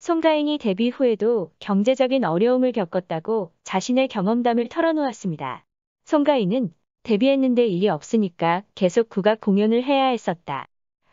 송가인이 데뷔 후에도 경제적인 어려움을 겪었다고 자신의 경험담을 털어놓았습니다. 송가인은 데뷔했는데 일이 없으니까 계속 국악 공연을 해야 했었다.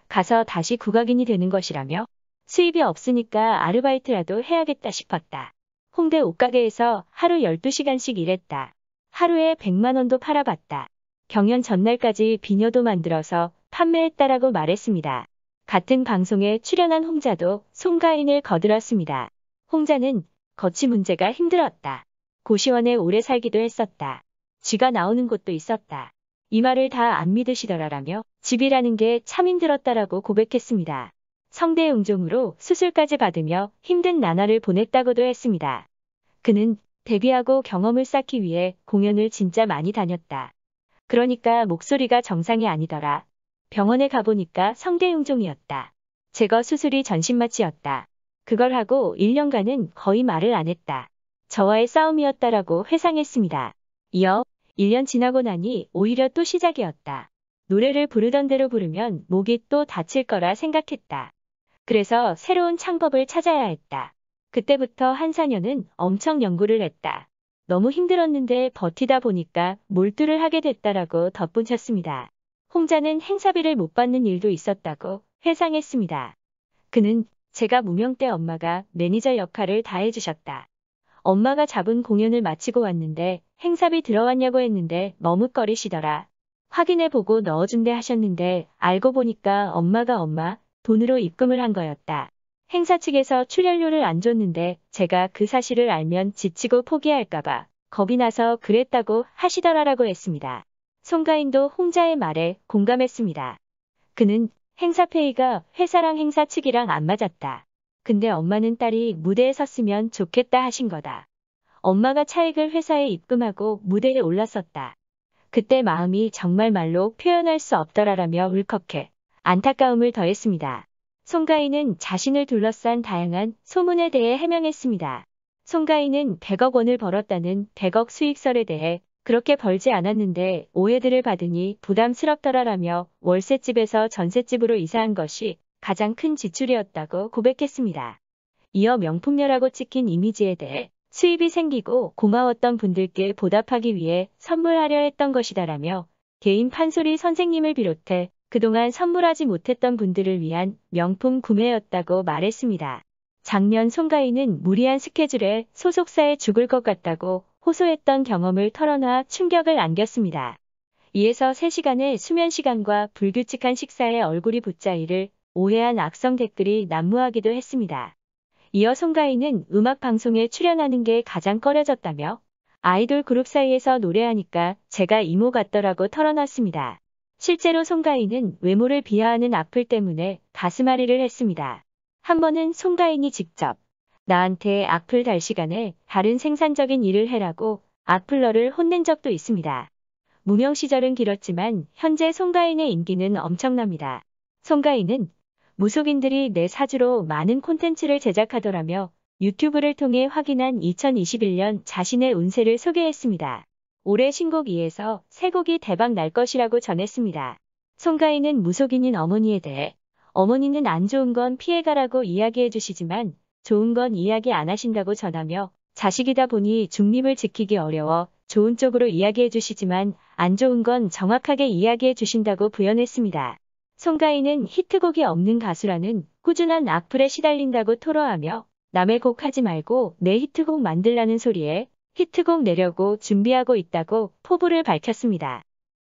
가서 다시 국악인이 되는 것이라며 수입이 없으니까 아르바이트라도 해야겠다 싶었다. 홍대 옷가게에서 하루 12시간씩 일했다. 하루에 100만 원도 팔아봤다. 경연 전날까지 비녀도 만들어서 판매했다라고 말했습니다. 같은 방송에 출연한 홍자도 송가인을 거들었습니다. 홍자는 거취 문제가 힘들었다. 고시원에 오래 살기도 했었다. 쥐가 나오는 곳도 있었다. 이 말을 다 안 믿으시더라라며 집이라는 게 참 힘들었다라고 고백했습니다. 성대용종으로 수술까지 받으며 힘든 나날을 보냈다고도 했습니다. 그는 데뷔하고 경험을 쌓기 위해 공연을 진짜 많이 다녔다. 그러니까 목소리가 정상이 아니더라. 병원에 가보니까 성대용종이었다. 제거 수술이 전신마취였다. 그걸 하고 1년간은 거의 말을 안 했다. 저와의 싸움이었다라고 회상했습니다. 이어 1년 지나고 나니 오히려 또 시작이었다. 노래를 부르던 대로 부르면 목이 또 다칠 거라 생각했다. 그래서 새로운 창법을 찾아야 했다. 그때부터 한 4년은 엄청 연구를 했다. 너무 힘들었는데 버티다 보니까 몰두를 하게 됐다라고 덧붙였습니다. 홍자는 행사비를 못 받는 일도 있었다고 회상했습니다. 그는 제가 무명 때 엄마가 매니저 역할을 다 해주셨다. 엄마가 잡은 공연을 마치고 왔는데 행사비 들어왔냐고 했는데 머뭇거리시더라. 확인해보고 넣어준대 하셨는데 알고 보니까 엄마 돈으로 입금을 한 거였다. 행사 측에서 출연료를 안 줬는데 제가 그 사실을 알면 지치고 포기할까봐 겁이 나서 그랬다고 하시더라라고 했습니다. 송가인도 홍자의 말에 공감했습니다. 그는 행사페이가 회사랑 행사 측이랑 안 맞았다. 근데 엄마는 딸이 무대에 섰으면 좋겠다 하신 거다. 엄마가 차익을 회사에 입금하고 무대에 올랐었다. 그때 마음이 정말 말로 표현할 수 없더라라며 울컥해 안타까움을 더했습니다. 송가인은 자신을 둘러싼 다양한 소문에 대해 해명했습니다. 송가인은 100억 원을 벌었다는 100억 수익설에 대해 그렇게 벌지 않았는데 오해들을 받으니 부담스럽더라라며 월세집에서 전셋집으로 이사한 것이 가장 큰 지출이었다고 고백했습니다. 이어 명품녀라고 찍힌 이미지에 대해 수입이 생기고 고마웠던 분들께 보답하기 위해 선물하려 했던 것이다라며 개인 판소리 선생님을 비롯해 그동안 선물하지 못했던 분들을 위한 명품 구매였다고 말했습니다. 작년 송가인은 무리한 스케줄에 소속사에 죽을 것 같다고 호소했던 경험을 털어놔 충격을 안겼습니다. 이에서 3시간의 수면 시간과 불규칙한 식사에 얼굴이 붓자이를 오해한 악성 댓글이 난무하기도 했습니다. 이어 송가인은 음악 방송에 출연하는 게 가장 꺼려졌다며 아이돌 그룹 사이에서 노래하니까 제가 이모 같더라고 털어놨습니다. 실제로 송가인은 외모를 비하하는 악플 때문에 가슴앓이를 했습니다. 한 번은 송가인이 직접 나한테 악플 달 시간에 다른 생산적인 일을 해라고 악플러를 혼낸 적도 있습니다. 무명 시절은 길었지만 현재 송가인의 인기는 엄청납니다. 송가인은 무속인들이 내 사주로 많은 콘텐츠를 제작하더라며 유튜브를 통해 확인한 2021년 자신의 운세를 소개했습니다. 올해 신곡 2에서 새 곡이 대박 날 것이라고 전했습니다. 송가인은 무속인인 어머니에 대해 어머니는 안 좋은 건 피해가라고 이야기해 주시지만 좋은 건 이야기 안 하신다고 전하며 자식이다 보니 중립을 지키기 어려워 좋은 쪽으로 이야기해 주시지만 안 좋은 건 정확하게 이야기해 주신다고 부연했습니다. 송가인은 히트곡이 없는 가수라는 꾸준한 악플에 시달린다고 토로하며 남의 곡 하지 말고 내 히트곡 만들라는 소리에 히트곡 내려고 준비하고 있다고 포부를 밝혔습니다.